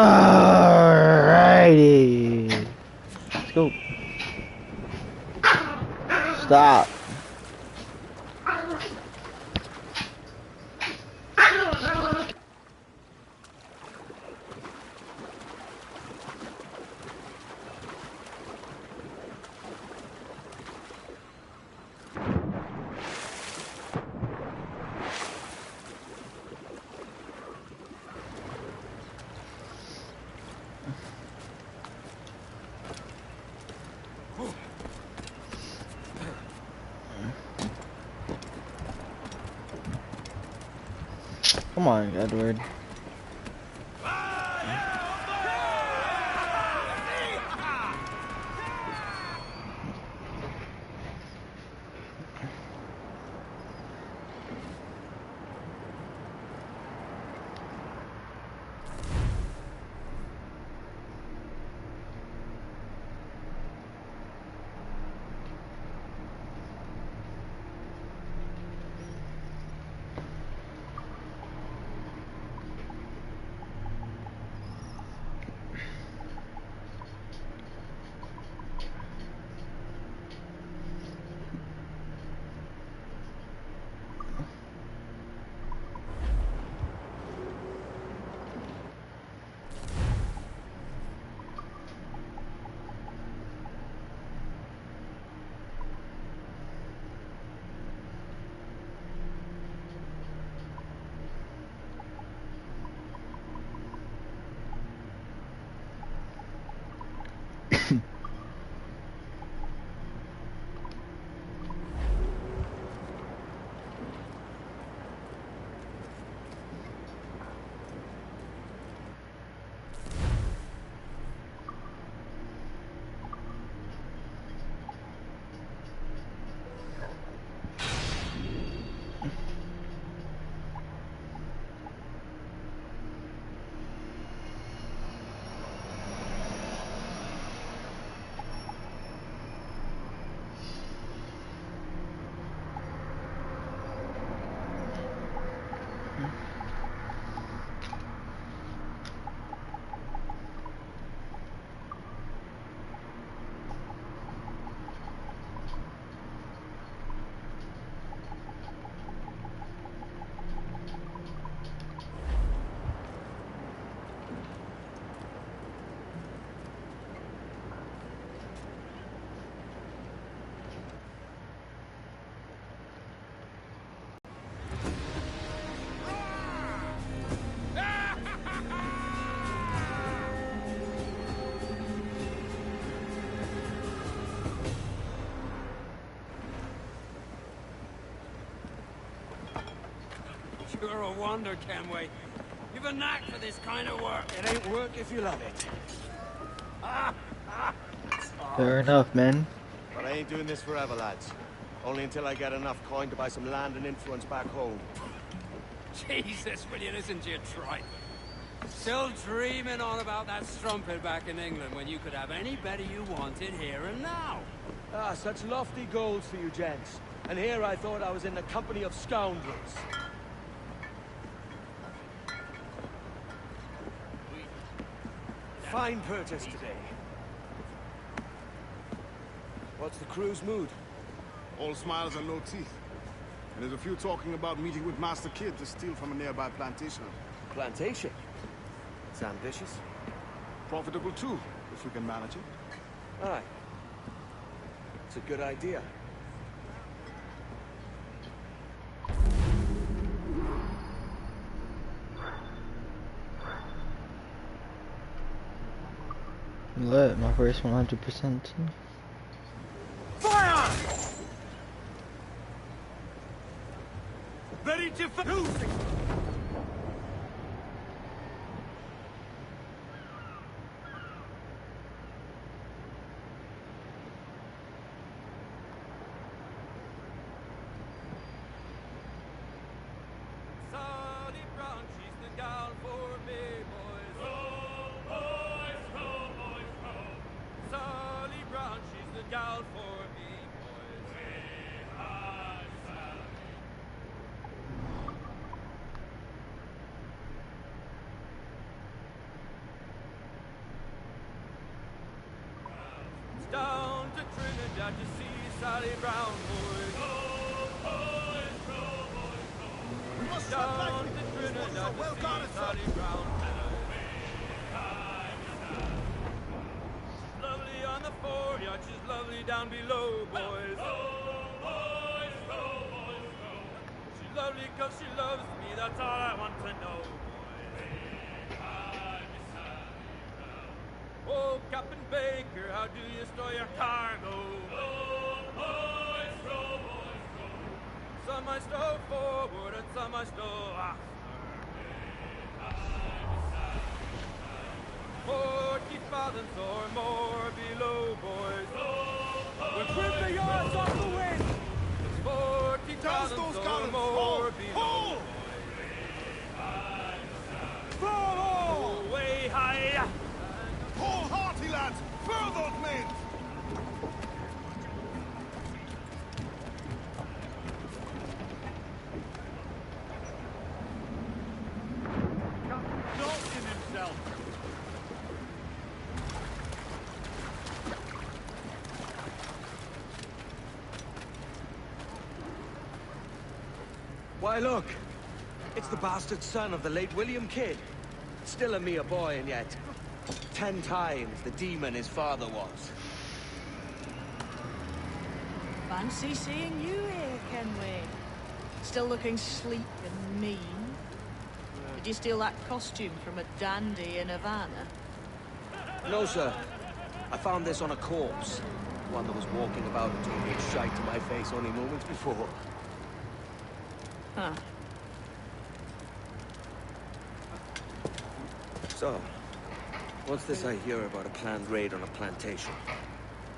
Alrighty. Let's go. Stop. Come on, Edward. You're a wonder, Kenway. You've a knack for this kind of work. It ain't work if you love it. Fair enough, man. But I ain't doing this forever, lads. Only until I get enough coin to buy some land and influence back home. Jesus, will you listen to your tripe? Still dreaming on about that strumpet back in England when you could have any better you wanted here and now. Ah, such lofty goals for you gents. And here I thought I was in the company of scoundrels. Fine purchase today. What's the crew's mood? All smiles and no teeth. And there's a few talking about meeting with Master Kid to steal from a nearby plantation. Plantation? It's ambitious. Profitable too, if we can manage it. Aye. It's a good idea. Lit, my first 100%. Fire! Ready to lose. Down to Trinidad to see Sally Brown, boys. We must Down strike to lightly. These waters Trinidad are to well see guarded, sir. Sally Brown. She's lovely on the foreyard, she's lovely down below, boys. She's lovely 'cause she loves me, that's all I want to know, boys. Oh, Captain Baker, how do you store your cargo? Some I stow forward and some I stow aft. 40 fathoms or more below, boys. We'll grip the yards off the wind. 40 Douse fathoms those or gallants! more Pull! below. Pull! Furl! Oh, way high. Pull hearty, lads! Furl those men! Captain Dalton himself. Why, look. It's the bastard son of the late William Kidd. Still a mere boy, and yet 10 times the demon his father was. Fancy seeing you here, Kenway. Still looking sleek and mean. Did you steal that costume from a dandy in Havana? No, sir. I found this on a corpse. One that was walking about and talking shite to my face only moments before. Huh. So, what's this I hear about a planned raid on a plantation?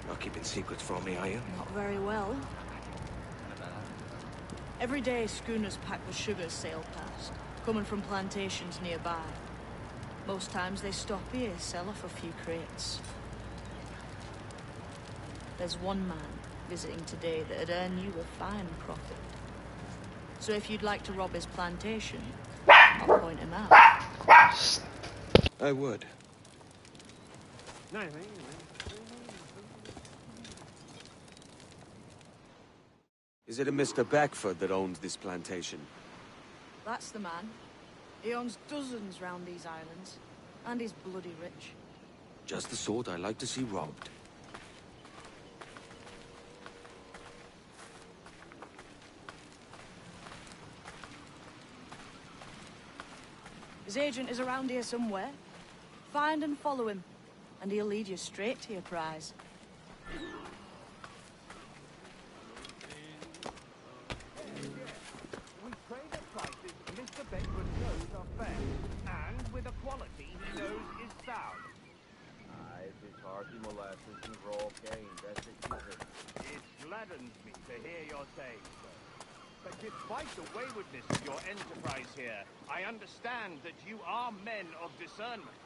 Not keeping secrets from me, are you? Not very well. Every day, schooners packed with sugar sail past, coming from plantations nearby. Most times they stop here, sell off a few crates. There's one man visiting today that'd earn you a fine profit. So if you'd like to rob his plantation, I'll point him out. I would. Is it a Mr. Beckford that owns this plantation? That's the man. He owns dozens round these islands, and he's bloody rich. Just the sort I like to see robbed. His agent is around here somewhere. Find and follow him, and he'll lead you straight to your prize. We trade at prices Mr. Beckford knows are fair, and with a quality he knows is sound. It's hearty molasses and raw cane, that's it, keeper. It gladdens me to hear your saying so. But despite the waywardness of your enterprise here, I understand that you are men of discernment.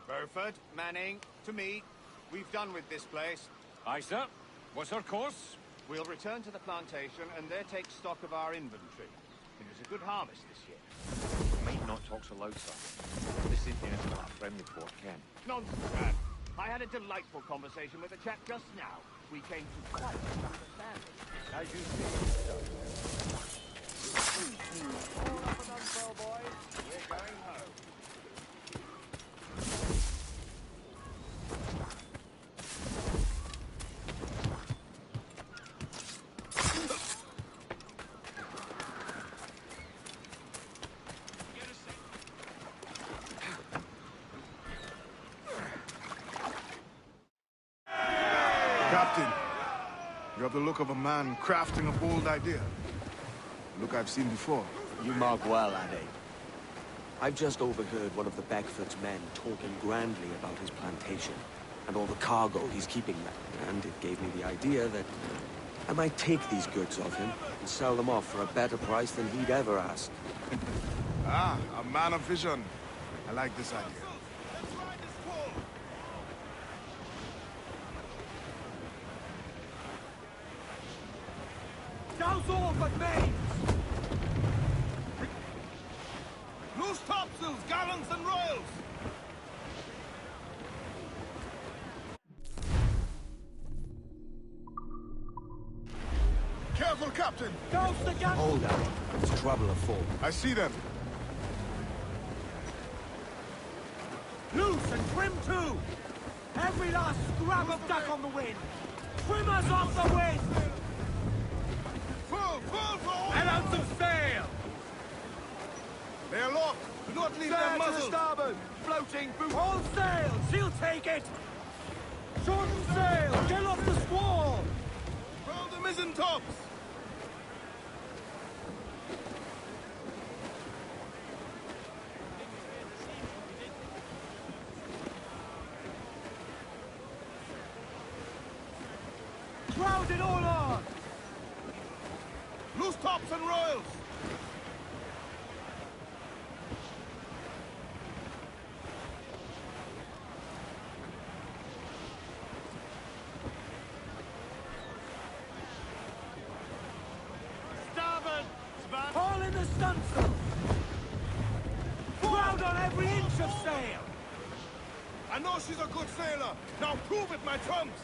Burford, Manning, to me. We've done with this place. Aye, sir. What's our course? We'll return to the plantation and there take stock of our inventory. It was a good harvest this year. Might not talk so loud, sir. This ain't anything like a friendly port, Ken. Nonsense, man. I had a delightful conversation with a chap just now. We came to quite an understanding. As you see, all up and unfurl, boys. We're going home. have the look of a man crafting a bold idea. A look I've seen before. You mark well, Ade. I've just overheard one of the Beckford's men talking grandly about his plantation and all the cargo he's keeping there. And it gave me the idea that I might take these goods off him and sell them off for a better price than he'd ever ask. Ah, a man of vision. I like this idea. Douse all but me! Loose topsails, gallants and royals! Careful, Captain! Douse the gun! Hold out. It's trouble afoot. I see them. Loose and trim too! Every last scrap of duck on the wind! Trim us off the wind! Full for And out some sail! They are locked. Do not leave them muzzled. Starboard! Floating boot! All sail! She'll take it! Shorten sail! Get off the squall! Roll the mizzen tops. Crowd it all on! Loose tops and royals. Starboard! Haul in the stunsail! Crowd on every inch of sail! I know she's a good sailor. Now prove it, my trumps.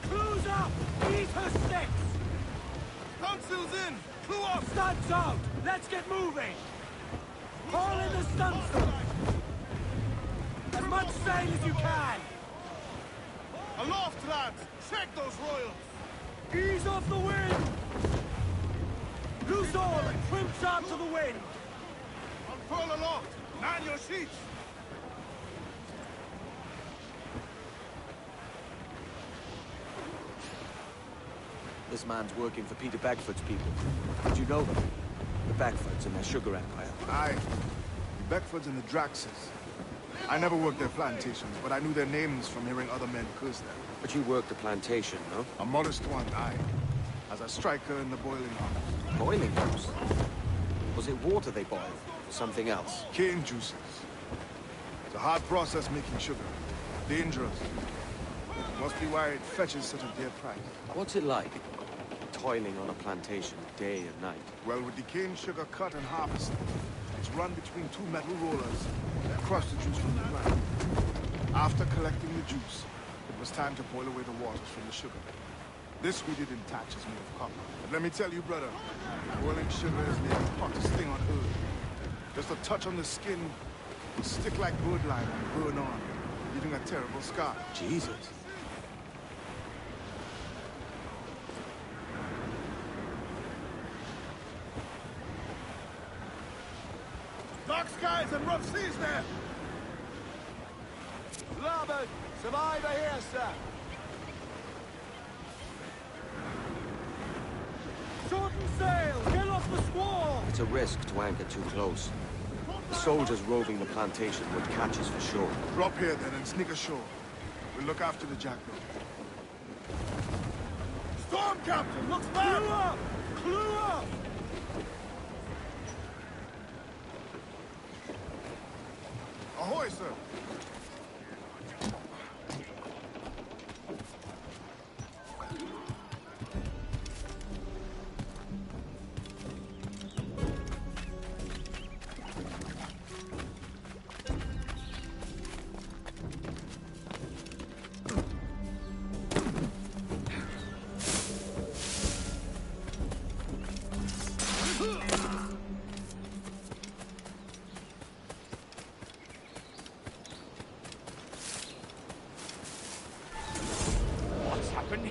Clues up! Eat her sticks! Stunsails in. Clue off. Studs out! Let's get moving! Haul in the stunsail! As much sail as you can! Aloft, lads. Check those royals. Ease off the wind! Loose all and trim sharp to the wind! Unfurl aloft. Man your sheets. This man's working for Peter Beckford's people. Did you know them? The Beckfords and their sugar empire. Aye. The Beckfords and the Draxes. I never worked their plantations, but I knew their names from hearing other men curse them. But you worked the plantation, no? A modest one, aye. As a striker in the boiling house. Boiling house? Was it water they boiled? Or something else? Cane juices. It's a hard process making sugar. Dangerous. Must be why it fetches such a dear price. What's it like? Toiling on a plantation day and night. Well, with the cane sugar cut and harvested, it's run between two metal rollers that crush the juice from the plant. After collecting the juice, it was time to boil away the waters from the sugar. This we did in thatches made of copper. But let me tell you, brother, boiling sugar is the hottest thing on earth. Just a touch on the skin will stick like birdlime and burn on, leaving a terrible scar. Jesus. Dark skies and rough seas there! Larboard! Survivor here, sir! Shorten sail! Get off the squall! It's a risk to anchor too close. The soldiers roving the plantation would catch us for sure. Drop here then and sneak ashore. We'll look after the jackdaw. Storm captain! Looks bad! Clue up! Clue up! Ahoy, sir!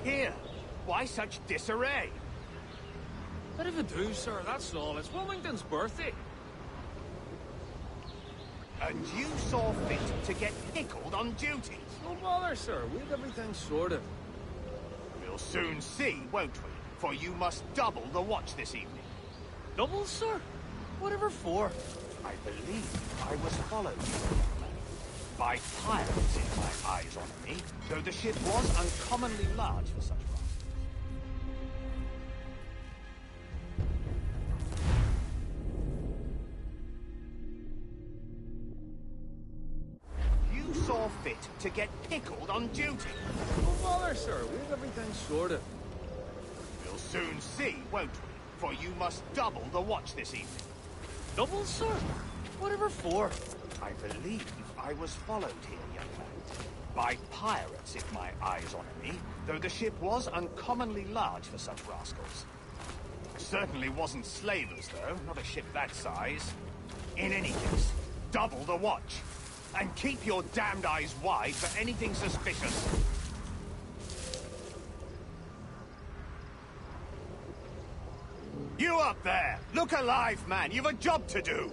here? Why such disarray? Bit of a do, sir, that's all. It's Wilmington's birthday. And you saw fit to get pickled on duty? No bother, sir. We've everything sorted. We'll soon see, won't we? For you must double the watch this evening. Double, sir? Whatever for? I believe I was followed by pirates in my eyes on me, though the ship was uncommonly large for such rascals. You saw fit to get pickled on duty. No bother, sir. We've everything sorted. We'll soon see, won't we? For you must double the watch this evening. Double, sir? Whatever for? I believe I was followed here, young man. By pirates, if my eyes honour me, though the ship was uncommonly large for such rascals. Certainly wasn't slavers, though, not a ship that size. In any case, double the watch. And keep your damned eyes wide for anything suspicious. You up there! Look alive, man! You've a job to do!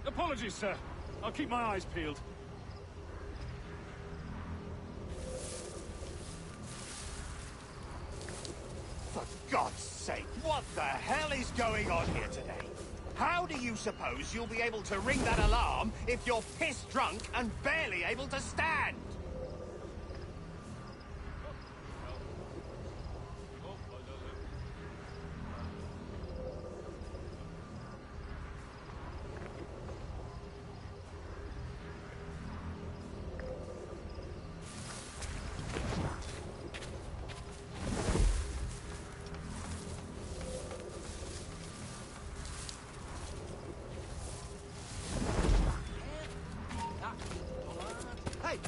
Apologies, sir. I'll keep my eyes peeled. For God's sake, what the hell is going on here today? How do you suppose you'll be able to ring that alarm if you're pissed drunk and barely able to stand? Hey!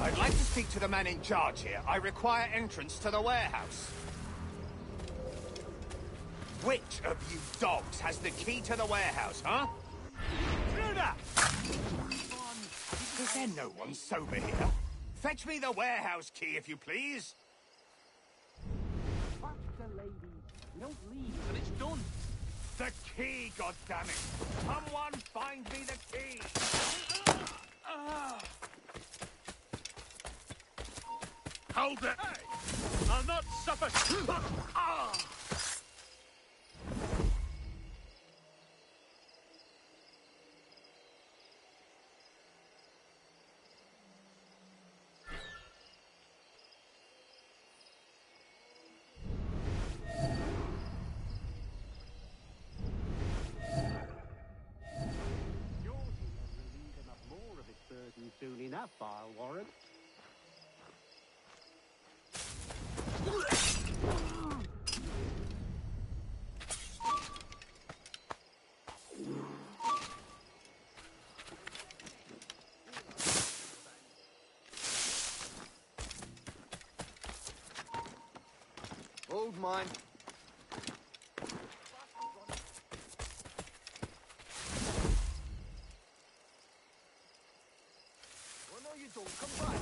I'd like to speak to the man in charge here. I require entrance to the warehouse. Which of you dogs has the key to the warehouse, huh? Judah! Is there no one sober here? Fetch me the warehouse key, if you please. Fuck the lady. You don't leave and it's done. The key, goddammit! Someone find me the key! Hold it! Hey. I'll not suffer! Soon enough, I'll warrant. Hold mine. Don't come back.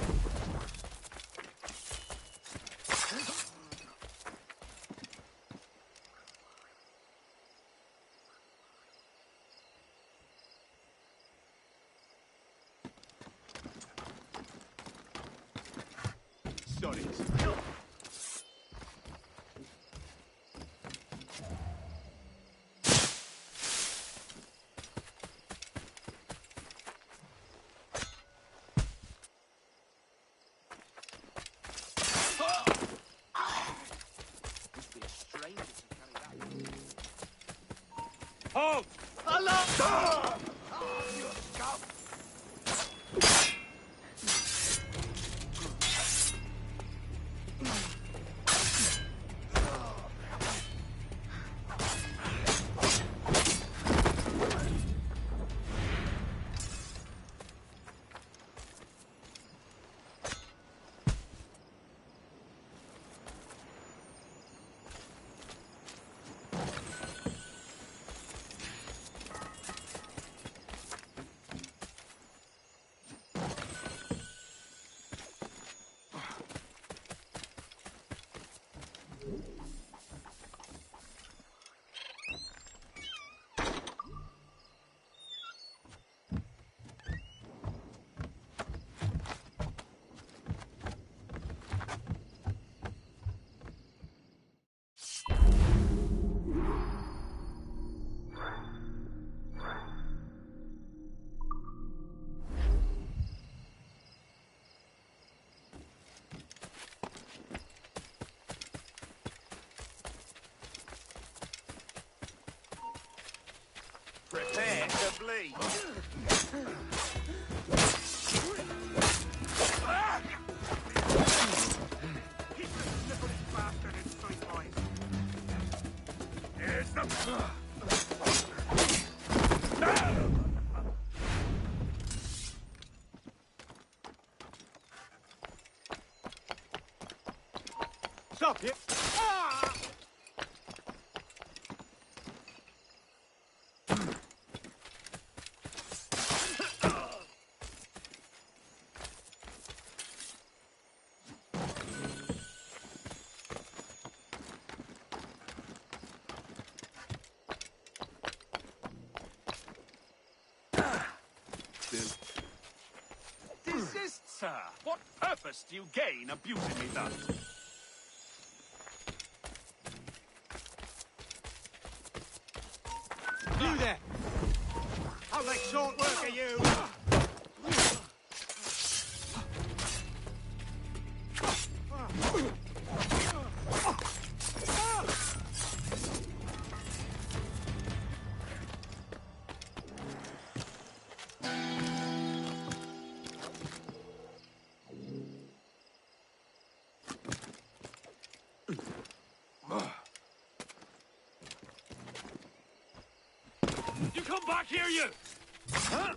Sorry. Stop it! Ah! Desist, sir! What purpose do you gain abusing me thus? You there! I'll make short work of you! You come back here, you! Huh?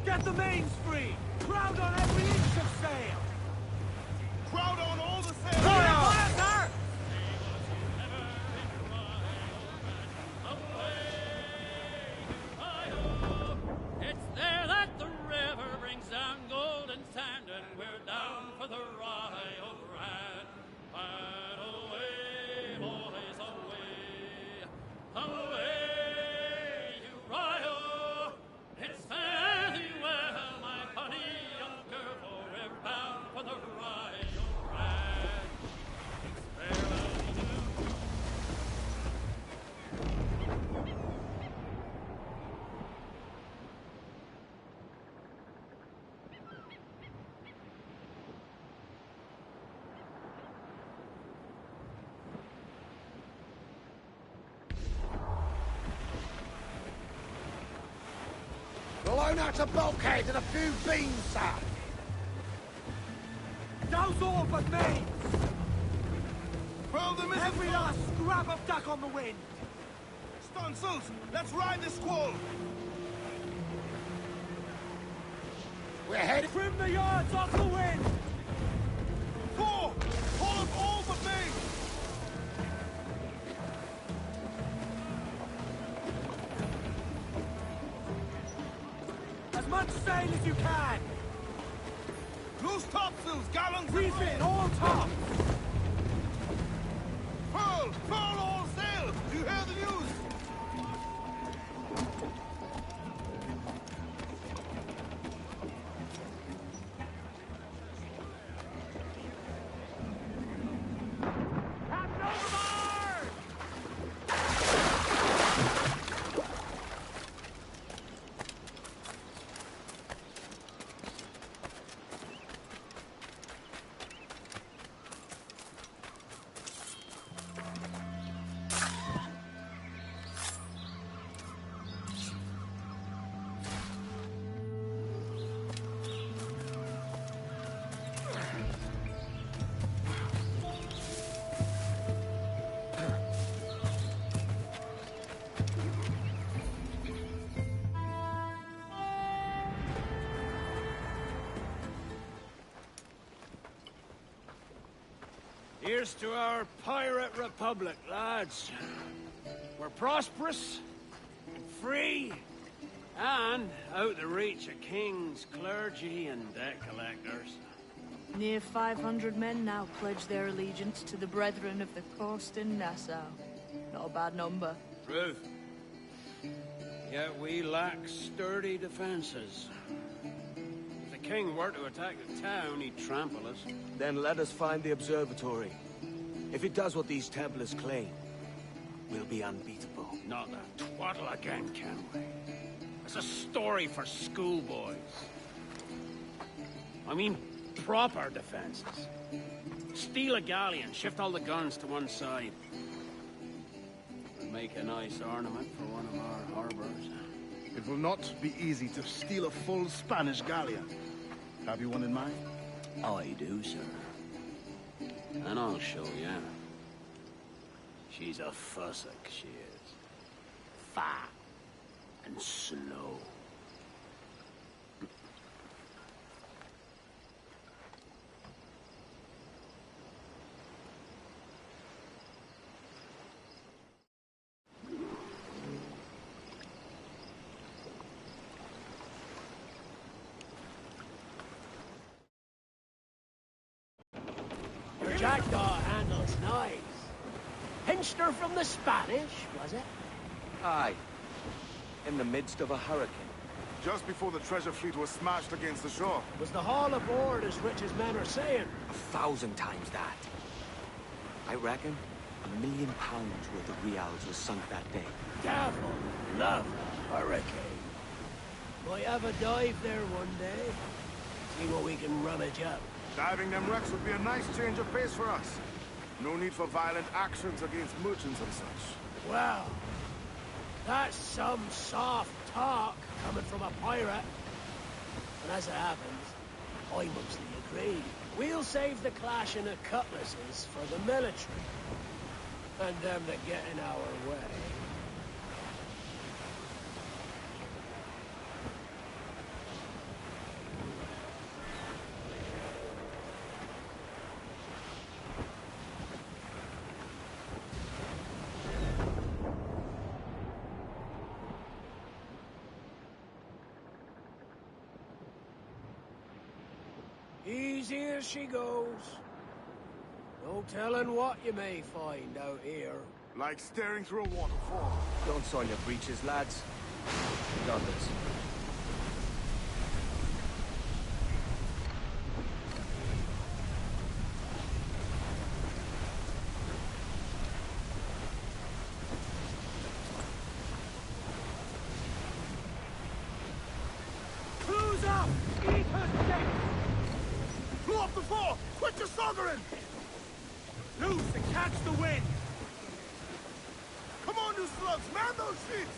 Get the mains free! Crowd on every inch of sail! Crowd on all the sail! Fire, sir! It's there that the river brings down golden sand, and we're down for the Rio Grande. And away, boys, away, away, you Rio. It's fairly well, my honey young girl, for we're bound for the Rio Grande. It's farewell to We'll own out a bulkhead and a few beams, sir! Those all but mains! Throw them in Every last scrap of duck on the wind! Stunsels! Let's ride this squall! We're heading... Trim the yards off the wind! Four! Pull up all but me! sail as you can! Loose topsails, gallants! Reef in, all top! Furl all sail! Do you hear the news? Here's to our pirate republic, lads. We're prosperous, free, and out the reach of kings, clergy, and debt collectors. Near 500 men now pledge their allegiance to the Brethren of the Coast in Nassau. Not a bad number. Truth. Yet we lack sturdy defenses. If the king were to attack the town, he'd trample us. Then let us find the observatory. If it does what these Templars claim, we'll be unbeatable. Not that twaddle again, can we? It's a story for schoolboys. I mean, proper defenses. Steal a galleon, shift all the guns to one side. And make a nice ornament for one of our harbors. It will not be easy to steal a full Spanish galleon. Have you one in mind? I do, sir. And I'll show you. She's a fussock, she is. Fat and slow. Your jackdaw handles nice. Pinched her from the Spanish, was it? Aye. In the midst of a hurricane. Just before the treasure fleet was smashed against the shore. Was the haul aboard as rich as men are saying? 1,000 times that. I reckon £1 million worth of reals was sunk that day. Devil love a hurricane. Might have a dive there one day. See what we can rummage up. Diving them wrecks would be a nice change of pace for us. No need for violent actions against merchants and such. Well, that's some soft talk coming from a pirate. And as it happens, I mostly agree. We'll save the clashing of cutlasses for the military. And them that get in our way. Easy as she goes. No telling what you may find out here. Like staring through a waterfall. Don't soil your breeches, lads. Got this. Close up! Eat her dead! Blow up the fort! Quit your soldering! Loose and catch the wind! Come on, you slugs! Man those sheets!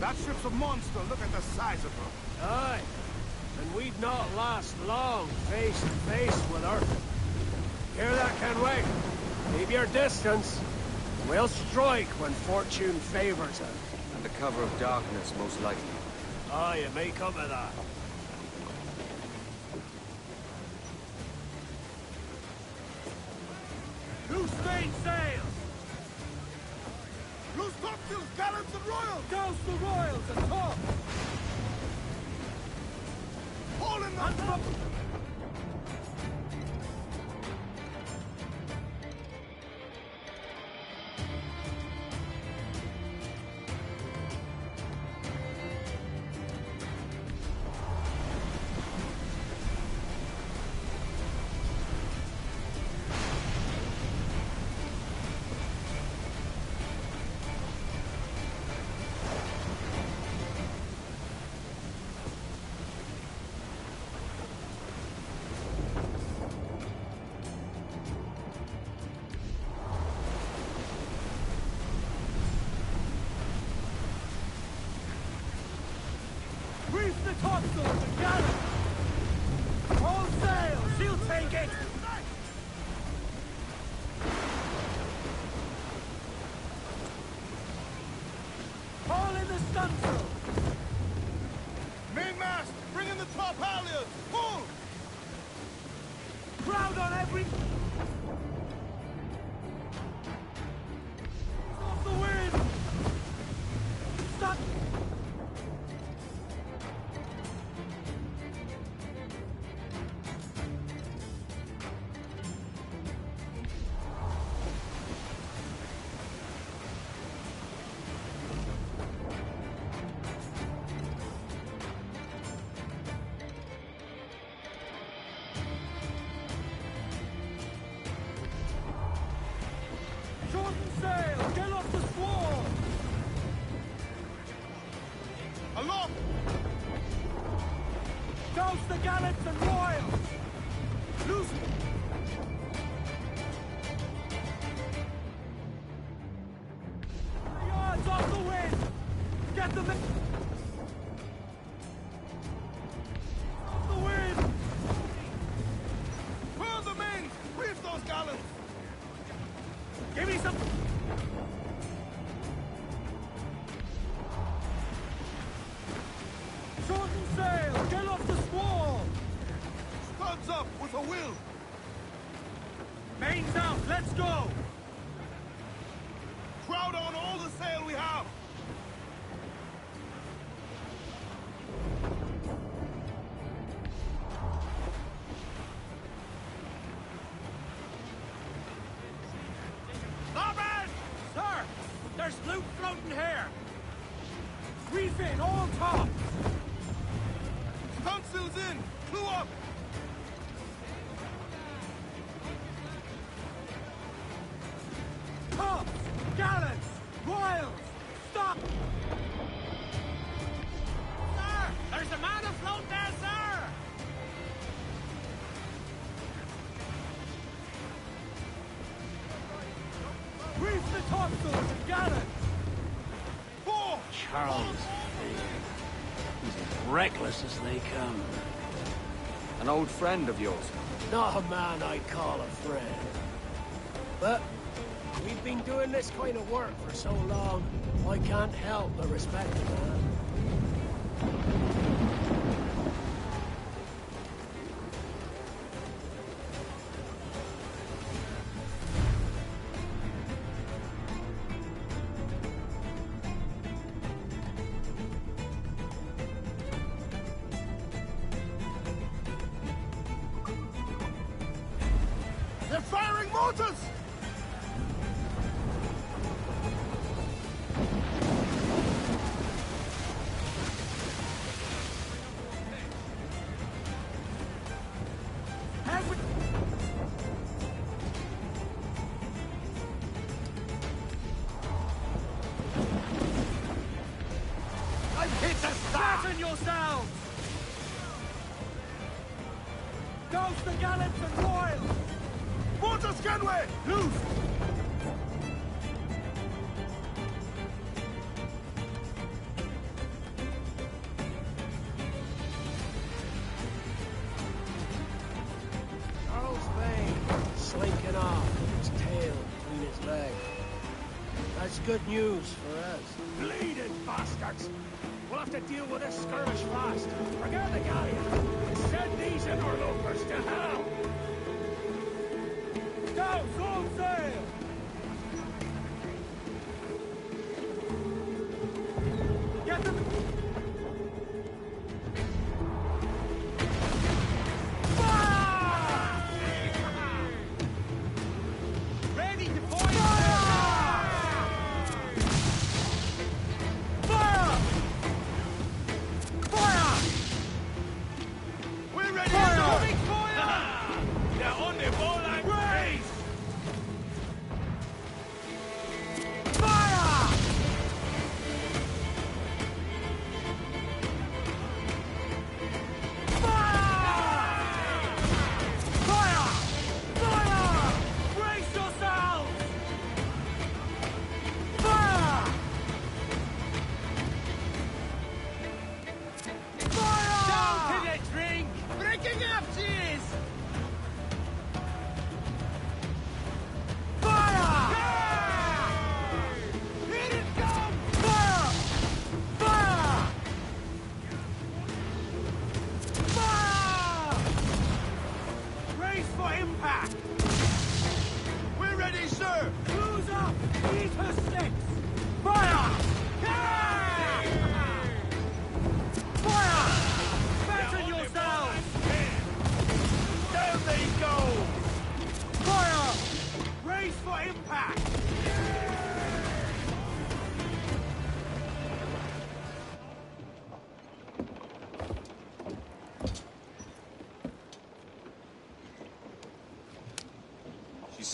That ship's a monster. Look at the size of her. Aye. And we'd not last long face to face with her. Hear that, Kenway? Keep your distance. We'll strike when fortune favors us. Under cover of darkness, most likely. Aye, it may come to that. Loose mainsail! Loose topsails, gallants and royals! Douse the royals and top! Haul in the... Reef the topsails and gallant! All sail! She'll take it! Haul in the stunsail! Mainmast, bring in the top halyards! Pull! Crowd on every... Off the wind! Stop! Shorten sail! Get off the squall! Aloft! Douse the gallants and royals! Loose... The yards off the wind! Get them in... Off the wind! Furl the mains! Reef those gallants! Give me some... Shorten sail! Get off the squall! Studs up with a will! Mains out! Let's go! Crowd on all the sail we have! Starboard! Sir! There's loot floating here! Reef in, all tops! Stunsails in! Clew up! Tops! Gallants! Royals! Stop! Sir! There's a man afloat there, sir! Reef the topsails and gallants! Four! Charles. He's as reckless as they come. An old friend of yours. Not a man I'd call a friend. But we've been doing this kind of work for so long, I can't help but respect the man. They're firing mortars! I've hit the Flatten yourselves! Douse the gallants and royals! Mortar scanway! Loose! Charles Vane, slinking off with his tail between his legs. That's good news for us. Bleeding bastards! We'll have to deal with this skirmish fast. Forget the galleon and send these interlopers to hell! Douse all sail!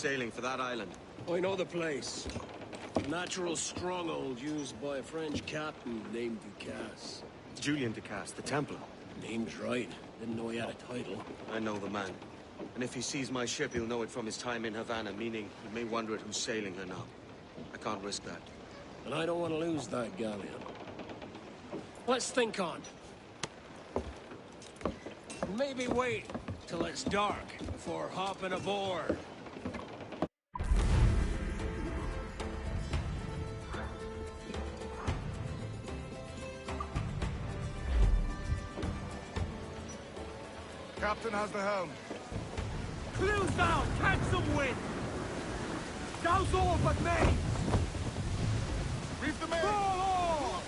sailing for that island? I know the place. Natural stronghold used by a French captain named Ducasse. Julian Ducasse, the Templar. Name's right. Didn't know he had a title. I know the man. And if he sees my ship, he'll know it from his time in Havana, meaning he may wonder at who's sailing her now. I can't risk that. And I don't want to lose that galleon. Let's think on. Maybe wait till it's dark before hopping aboard. Captain has the helm. Clews down! Catch some wind! Douse all but main! Reef the main! Roll all!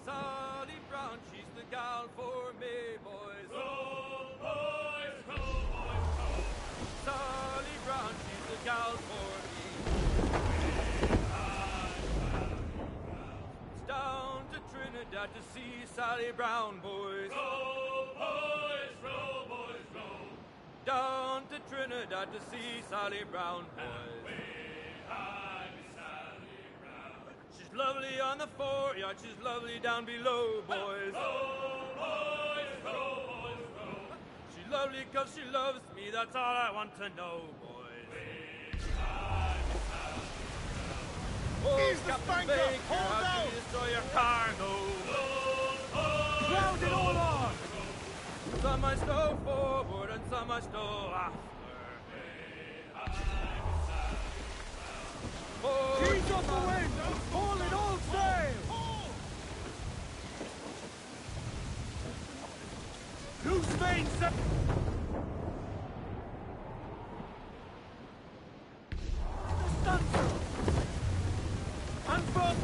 Sally Brown, she's the gal for me, boys. Row, boys, row, boys, row. Sally Brown, she's the gal for me. It's down to Trinidad to see Sally Brown, boys. Row, boys, row, boys, row. Down to Trinidad to see Sally Brown, boys. She's lovely on the foreyard, she's lovely down below, boys. Row, boys, row, boys, row. She's lovely 'cause she loves me, that's all I want to know, boys. Ease the spanker! Hold how down! to destroy your cargo. Ground it all on! Some might stow forward and some might stow after. Ease up the wind! Haul it all sail! Loose main set! The stunsail! And from...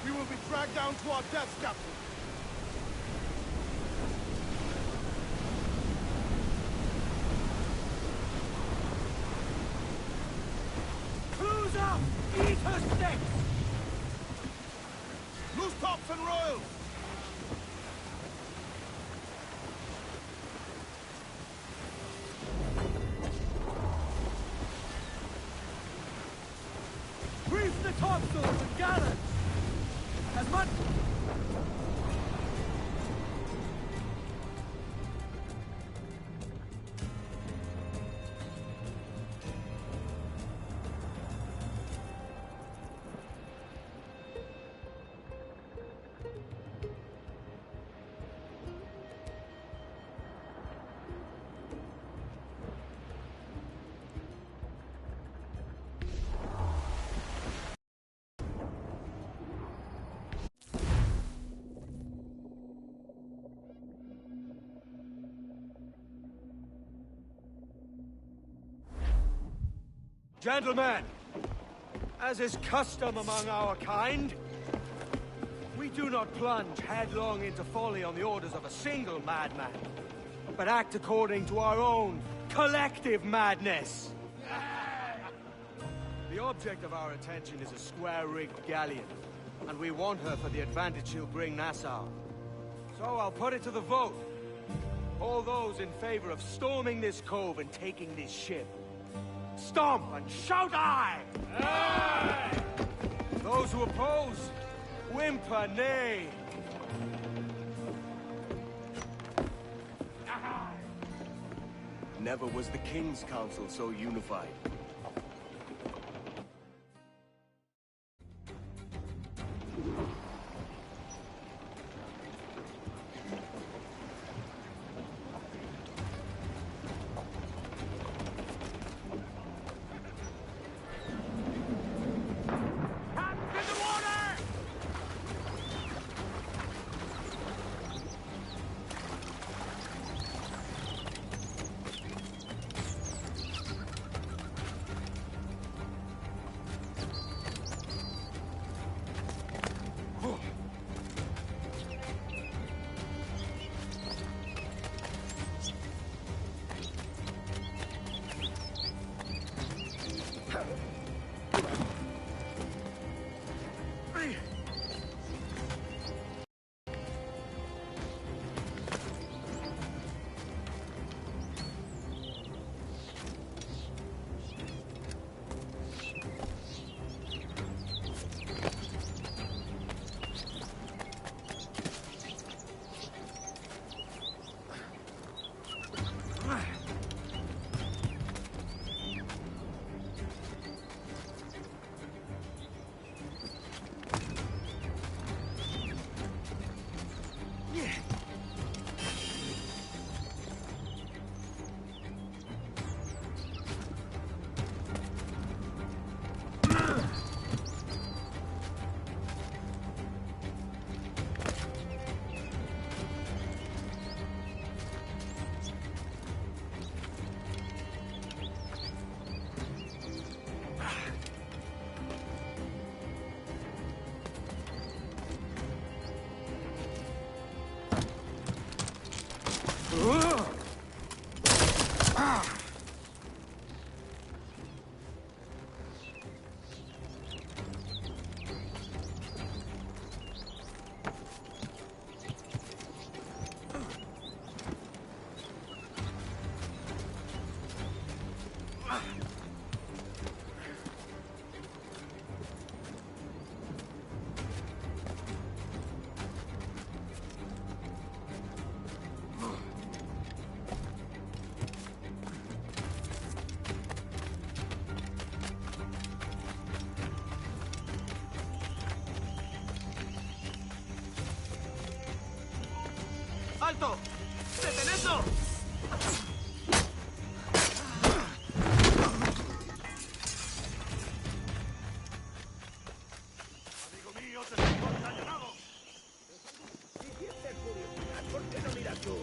We will be dragged down to our deaths, Captain. Cruise up! Eat her sticks! Loose tops and royals! Reef the topsails and gallants! As much... Gentlemen, as is custom among our kind, we do not plunge headlong into folly on the orders of a single madman, but act according to our own collective madness. The object of our attention is a square-rigged galleon, and we want her for the advantage she'll bring Nassau. So I'll put it to the vote. All those in favor of storming this cove and taking this ship, stomp and shout aye! Aye! Those who oppose, whimper nay. Never was the King's Council so unified. ¡Alto! ¡Detén eso! Amigo mío, te tengo encañonado. Si sientes curiosidad, ¿por qué no miras tú?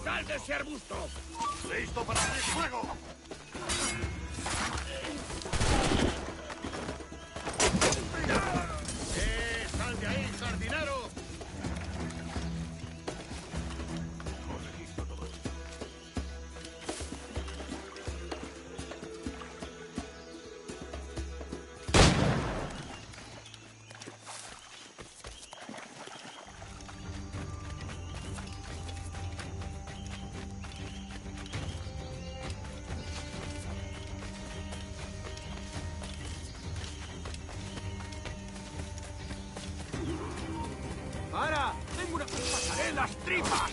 ¡Sal de ese arbusto! ¡Listo para abrir fuego! ¡Sal de ahí, sardinero! ¡Para! ¡Tengo una... ¡Pasaré las tripas!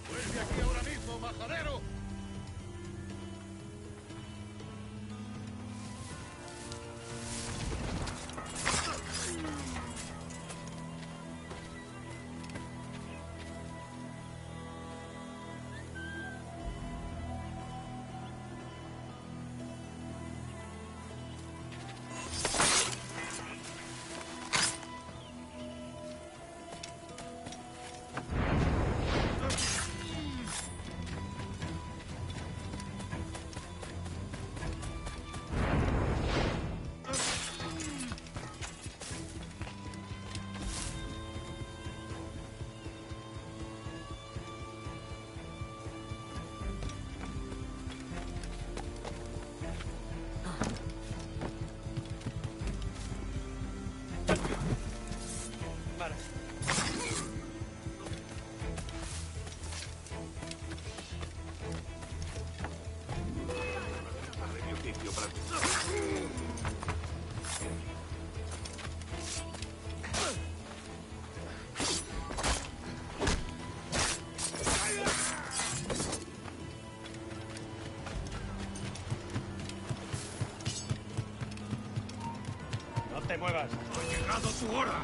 ¡Vuelve aquí ahora mismo, majadero! No te muevas. ¡Ha llegado tu hora!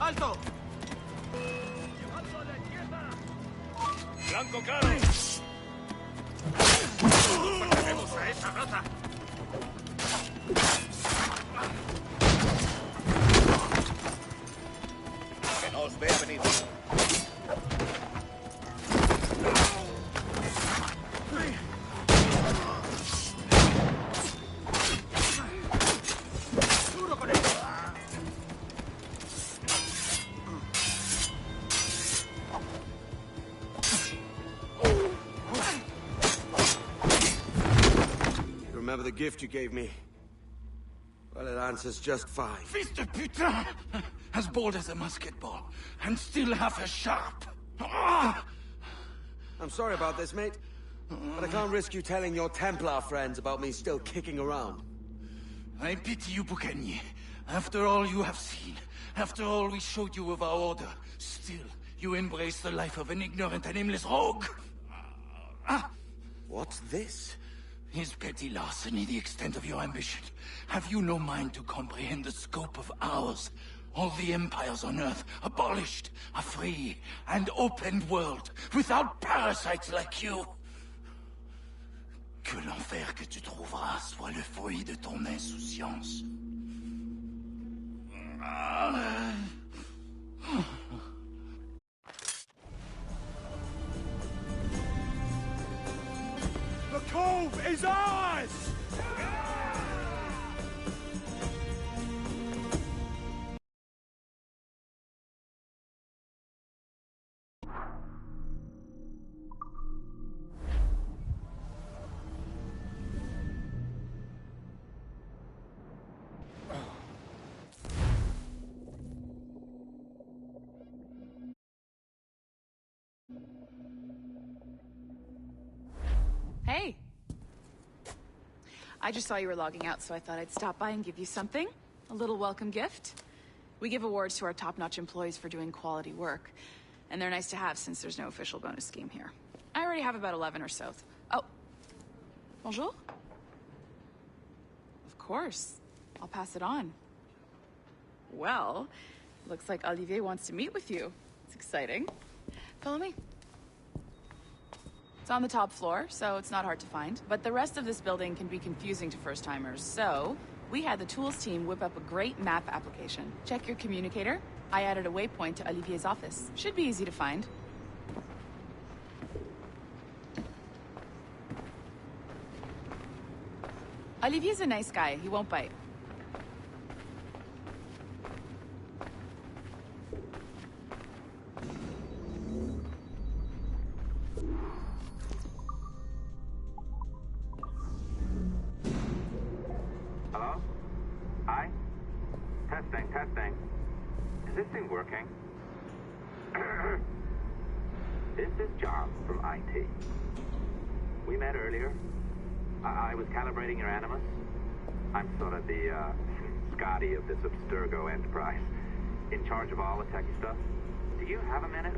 ¡Alto! ¡Blanco claro! ¡Tenemos a esa rata! Que no os vea venir. remember the gift you gave me? Well, it answers just fine. Fils de putain! As bold as a musket ball, and still half as sharp. Ah! I'm sorry about this, mate. But I can't risk you telling your Templar friends about me still kicking around. I pity you, Bucanier. After all you have seen, after all we showed you of our order, still you embrace the life of an ignorant and aimless rogue. What's this? Is petty larceny the extent of your ambition? Have you no mind to comprehend the scope of ours? All the empires on Earth abolished, a free and open world, without parasites like you. Que l'enfer que tu trouveras soit le fruit de ton insouciance. The cove is ours! Hey! I just saw you were logging out, so I thought I'd stop by and give you something. A little welcome gift. We give awards to our top-notch employees for doing quality work. And they're nice to have since there's no official bonus scheme here. I already have about 11 or so. Oh. Bonjour? Of course. I'll pass it on. Well, looks like Olivier wants to meet with you. It's exciting. Follow me. It's on the top floor, so it's not hard to find. But the rest of this building can be confusing to first-timers, so we had the tools team whip up a great map application. Check your communicator. I added a waypoint to Olivier's office. Should be easy to find. Olivier's a nice guy. He won't bite. Hello? Hi? Testing. Is this thing working? This is John from IT. We met earlier. I was calibrating your Animus. I'm sort of the, Scotty of this Abstergo enterprise. In charge of all the techie stuff. Do you have a minute?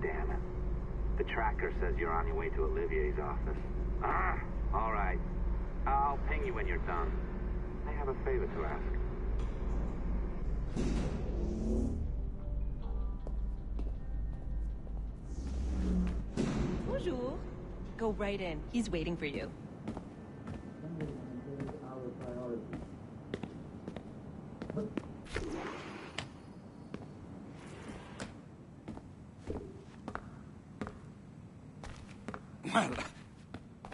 Damn it. The tracker says you're on your way to Olivier's office. All right. I'll ping you when you're done. I have a favor to ask. Bonjour. Go right in. He's waiting for you.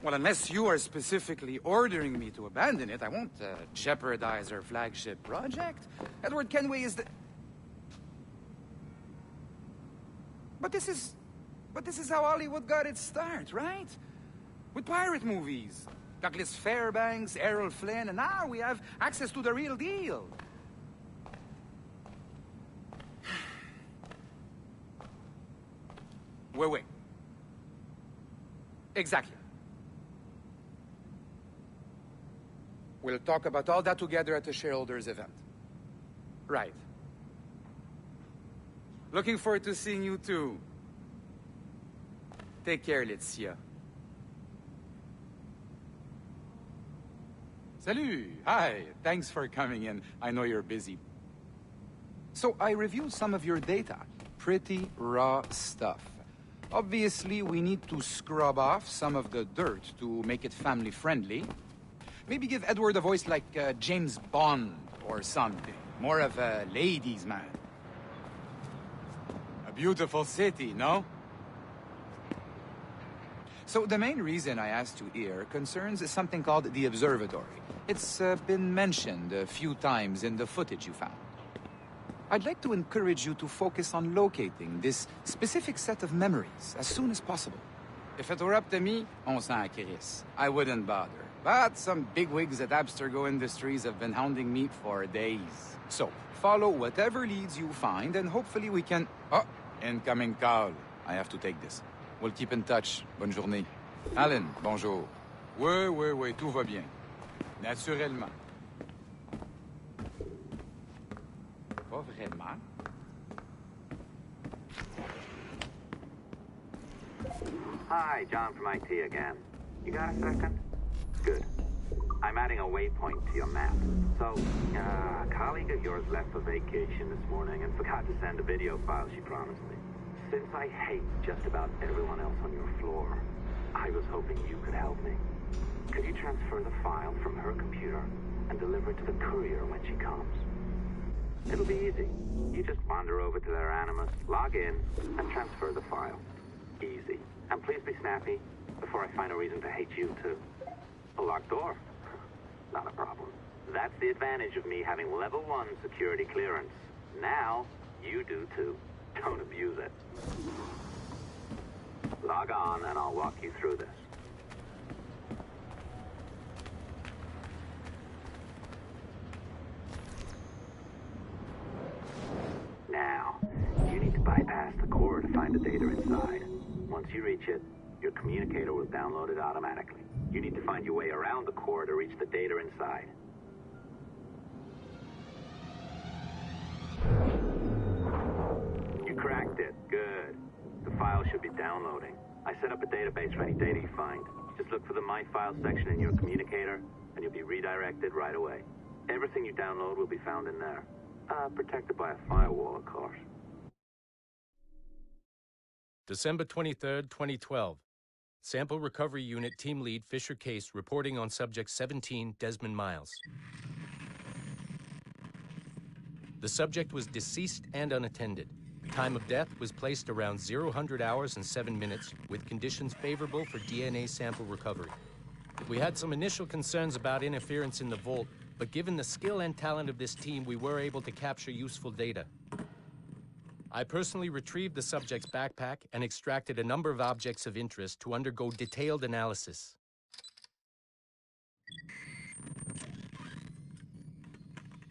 Well, unless you are specifically ordering me to abandon it, I won't jeopardize our flagship project. Edward Kenway is the... But this is how Hollywood got its start, right? With pirate movies. Douglas Fairbanks, Errol Flynn, and now we have access to the real deal. Wait. Exactly. We'll talk about all that together at the shareholders event. Right. Looking forward to seeing you too. Take care, Laetitia. Salut! Hi, thanks for coming in. I know you're busy. So I reviewed some of your data. Pretty raw stuff. Obviously, we need to scrub off some of the dirt to make it family-friendly. Maybe give Edward a voice like James Bond or something. More of a ladies' man. A beautiful city, no? So the main reason I asked you here concerns something called the Observatory. It's been mentioned a few times in the footage you found. I'd like to encourage you to focus on locating this specific set of memories as soon as possible. If it were up to me, on s'en crisse. I wouldn't bother. But some bigwigs at Abstergo Industries have been hounding me for days. So, follow whatever leads you find, and hopefully we can... Oh, incoming call. I have to take this. We'll keep in touch. Bonne journée. Alan, bonjour. Oui, tout va bien. Naturellement. Pas vraiment. Hi, John from IT again. You got a second? Good. I'm adding a waypoint to your map. So, a colleague of yours left for vacation this morning and forgot to send a video file she promised me. Since I hate just about everyone else on your floor, I was hoping you could help me. Could you transfer the file from her computer and deliver it to the courier when she comes? It'll be easy. You just wander over to their Animus, log in, and transfer the file. Easy. And please be snappy before I find a reason to hate you too. A locked door? Not a problem. That's the advantage of me having level 1 security clearance. Now, you do too. Don't abuse it. Log on and I'll walk you through this. Now, you need to bypass the core to find the data inside. Once you reach it, your communicator will download it automatically. You need to find your way around the core to reach the data inside. You cracked it. Good. The file should be downloading. I set up a database for any data you find. Just look for the My Files section in your communicator, and you'll be redirected right away. Everything you download will be found in there. Protected by a firewall, of course. December 23rd, 2012. Sample Recovery Unit Team Lead Fisher Case reporting on Subject 17, Desmond Miles. The subject was deceased and unattended. Time of death was placed around 00 hours and 7 minutes, with conditions favorable for DNA sample recovery. We had some initial concerns about interference in the vault, but given the skill and talent of this team, we were able to capture useful data. I personally retrieved the subject's backpack and extracted a number of objects of interest to undergo detailed analysis.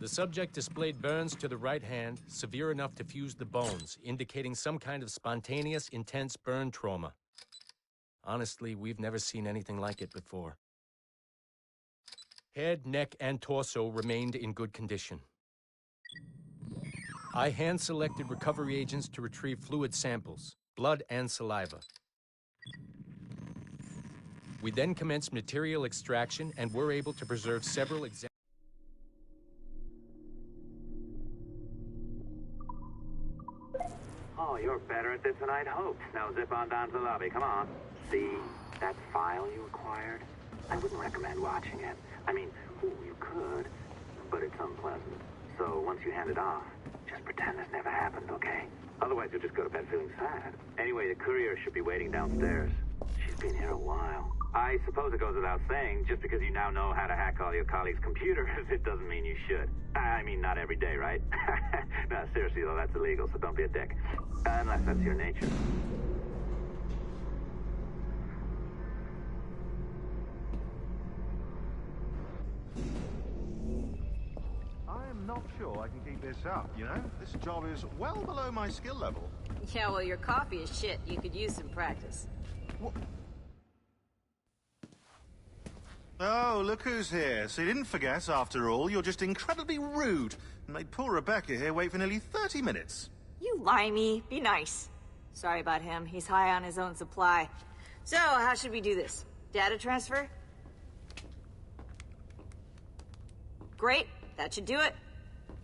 The subject displayed burns to the right hand, severe enough to fuse the bones, indicating some kind of spontaneous, intense burn trauma. Honestly, we've never seen anything like it before. Head, neck, and torso remained in good condition. I hand-selected recovery agents to retrieve fluid samples, blood and saliva. We then commenced material extraction and were able to preserve several examples. Oh, you're better at this than I'd hoped. Now zip on down to the lobby. Come on. See that file you acquired? I wouldn't recommend watching it. I mean, you could, but it's unpleasant. So once you hand it off, just pretend this never happened, okay? Otherwise, you'll just go to bed feeling sad. Anyway, the courier should be waiting downstairs. She's been here a while. I suppose it goes without saying, just because you now know how to hack all your colleagues' computers, it doesn't mean you should. I mean, not every day, right? No, seriously, though, that's illegal, so don't be a dick. Unless that's your nature. I'm not sure I can keep this up, you know? This job is well below my skill level. Yeah, well, your coffee is shit. You could use some practice. What? Oh, look who's here. So you didn't forget, after all, you're just incredibly rude and made poor Rebecca here wait for nearly 30 minutes. You limey. Be nice. Sorry about him. He's high on his own supply. So, how should we do this? Data transfer? Great. That should do it.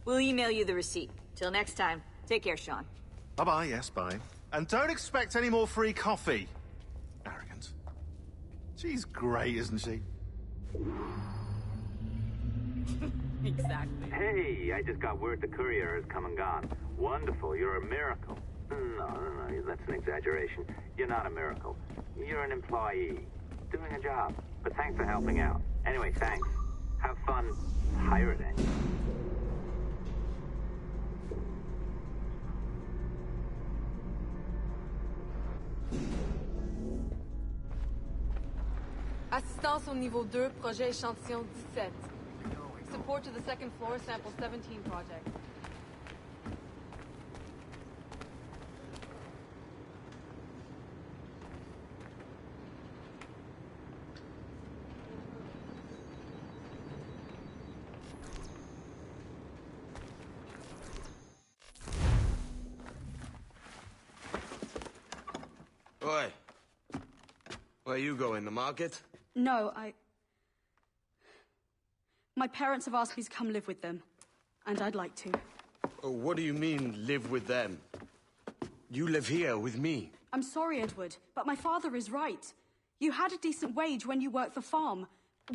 We'll email you the receipt. Till next time. Take care, Sean. Bye-bye, yes, bye. And don't expect any more free coffee. Arrogant. She's great, isn't she? Exactly. Hey, I just got word the courier has come and gone. Wonderful, you're a miracle. No, that's an exaggeration. You're not a miracle. You're an employee, doing a job. But thanks for helping out. Anyway, thanks. Have fun pirating. Assistance au niveau 2, projet échantillon 17. Support to the second floor, sample 17 project. Oi. Where you going, the market? No, My parents have asked me to come live with them, and I'd like to. Oh, what do you mean, live with them? You live here with me. I'm sorry, Edward, but my father is right. You had a decent wage when you worked the farm.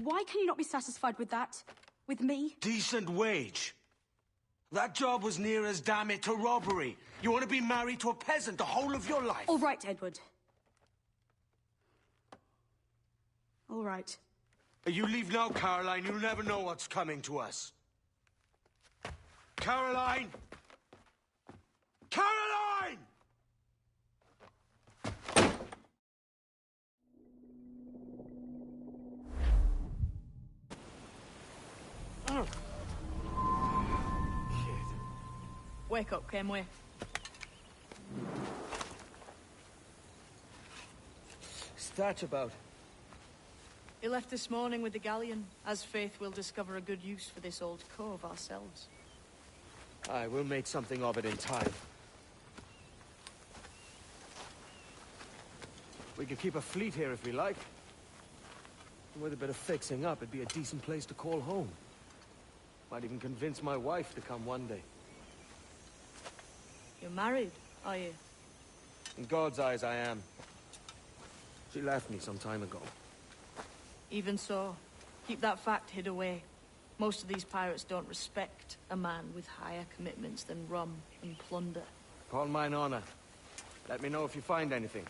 Why can you not be satisfied with that? With me? Decent wage? That job was near as, damn it, to robbery. You want to be married to a peasant the whole of your life? All right, Edward. All right. You leave now, Caroline. You'll never know what's coming to us. Caroline! Caroline! Oh. Wake up, Kenway. What's that about? He left this morning with the galleon. As faith, we'll discover a good use for this old cove ourselves. Aye, we'll make something of it in time. We could keep a fleet here if we like. And with a bit of fixing up, it'd be a decent place to call home. Might even convince my wife to come one day. You're married, are you? In God's eyes, I am. She left me some time ago. Even so, keep that fact hid away. Most of these pirates don't respect a man with higher commitments than rum and plunder. Upon mine honor. Let me know if you find anything.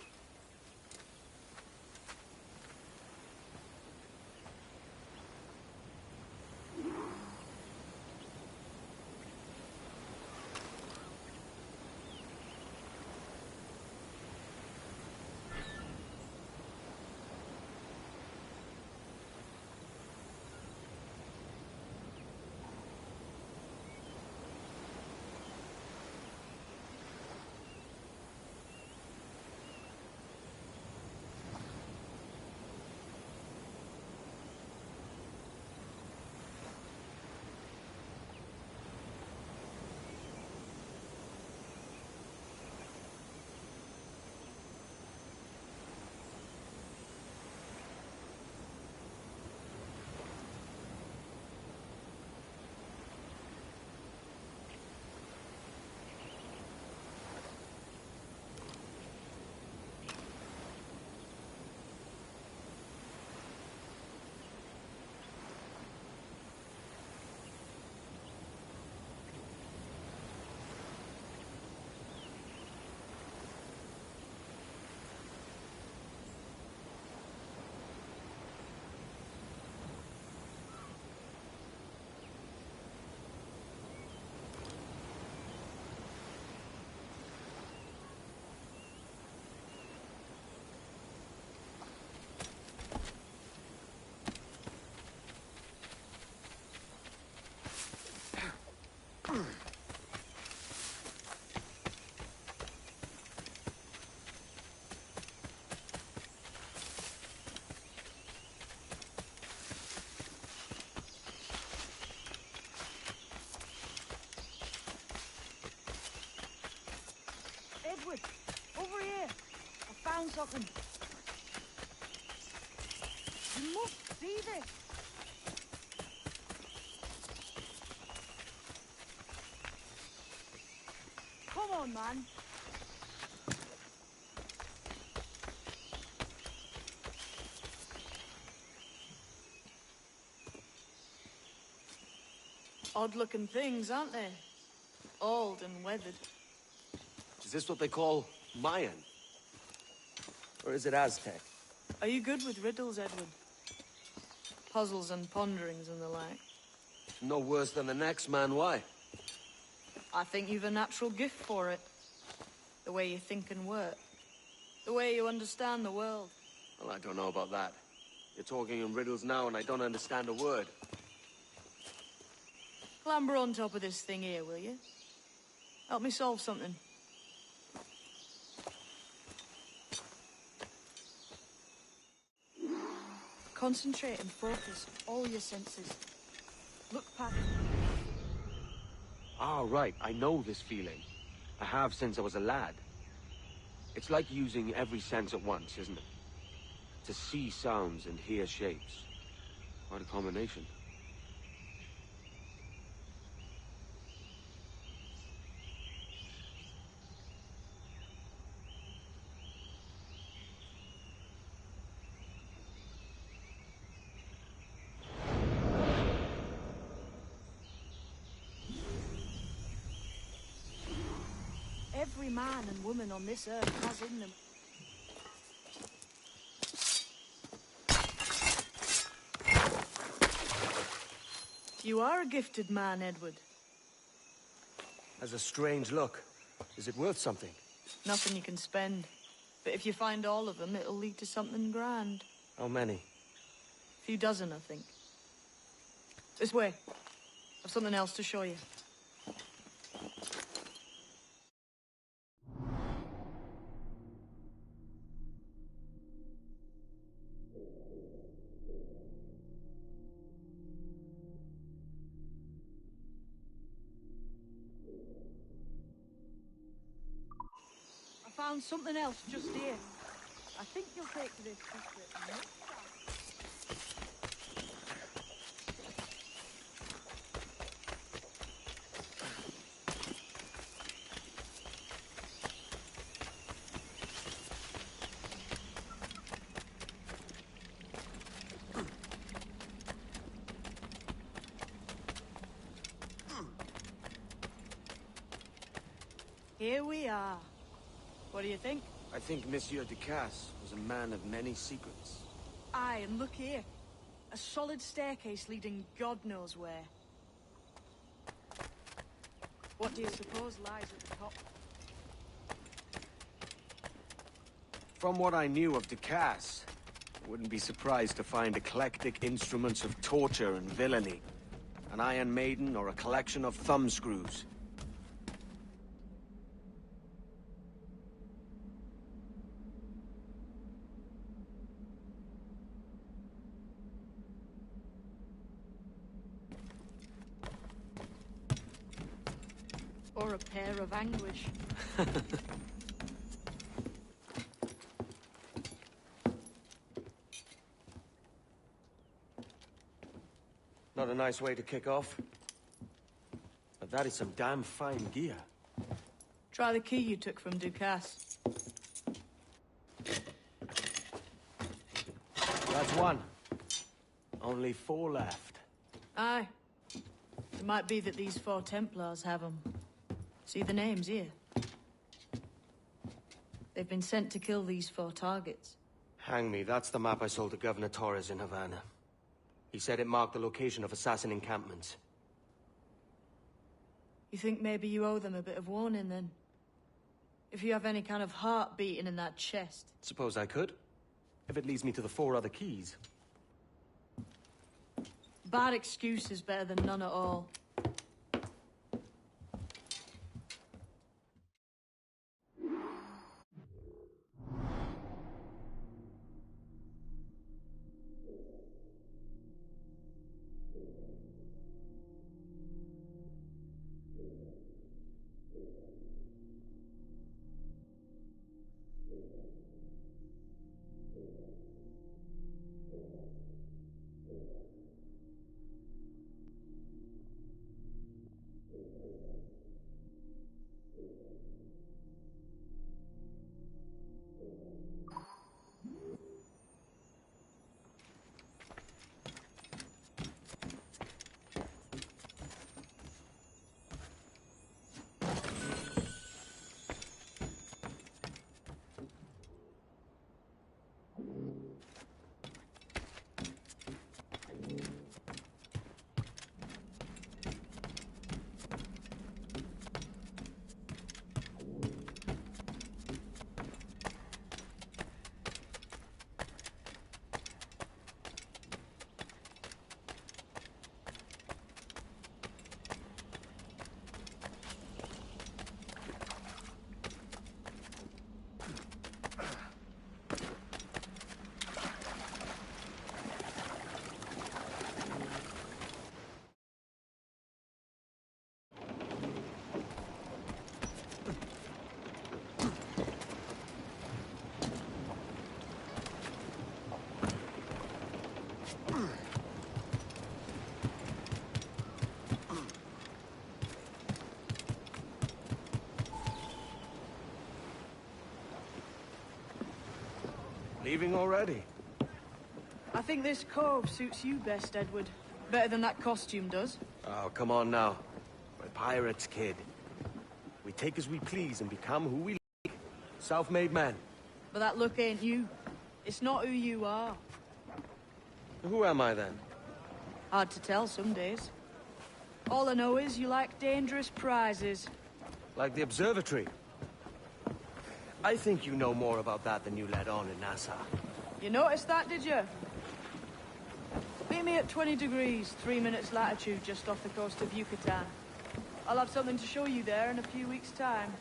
Edward, over here. I found something. You must see this. Come on, man. Odd-looking things, aren't they? Old and weathered. Is this what they call Mayan? Or is it Aztec? Are you good with riddles, Edward? Puzzles and ponderings and the like? No worse than the next man, why? I think you've a natural gift for it. The way you think and work. The way you understand the world. Well, I don't know about that. You're talking in riddles now and I don't understand a word. Clamber on top of this thing here, will you? Help me solve something. Concentrate and focus all your senses. Look past. Ah, right. I know this feeling. I have since I was a lad. It's like using every sense at once, isn't it? To see sounds and hear shapes. Quite a combination. Every man and woman on this earth has in them. You are a gifted man, Edward. Has a strange look. Is it worth something? Nothing you can spend. But if you find all of them, it'll lead to something grand. How many? A few dozen, I think. This way. I've something else to show you. I found something else just here. I think you'll take to this secret. Here we are. What do you think? I think Monsieur Ducasse was a man of many secrets. Aye, and look here. A solid staircase leading God knows where. What do you suppose lies at the top? From what I knew of Ducasse, I wouldn't be surprised to find eclectic instruments of torture and villainy. An Iron Maiden or a collection of thumbscrews. Or a pair of anguish. Not a nice way to kick off. But that is some damn fine gear. Try the key you took from Ducasse. That's one. Only 4 left. Aye. It might be that these 4 Templars have them. See the names here? They've been sent to kill these 4 targets. Hang me, that's the map I sold to Governor Torres in Havana. He said it marked the location of assassin encampments. You think maybe you owe them a bit of warning, then? If you have any kind of heart beating in that chest. Suppose I could. If it leads me to the 4 other keys. Bad excuse is better than none at all. Leaving already? I think this cove suits you best, Edward. Better than that costume does. Oh, come on now. We're pirates, kid. We take as we please and become who we like. Self-made men. But that look ain't you. It's not who you are. Who am I, then? Hard to tell some days. All I know is you like dangerous prizes. Like the observatory. I think you know more about that than you let on in Nassau. You noticed that, did you? Meet me at 20 degrees, 3 minutes latitude, just off the coast of Yucatan. I'll have something to show you there in a few weeks' time.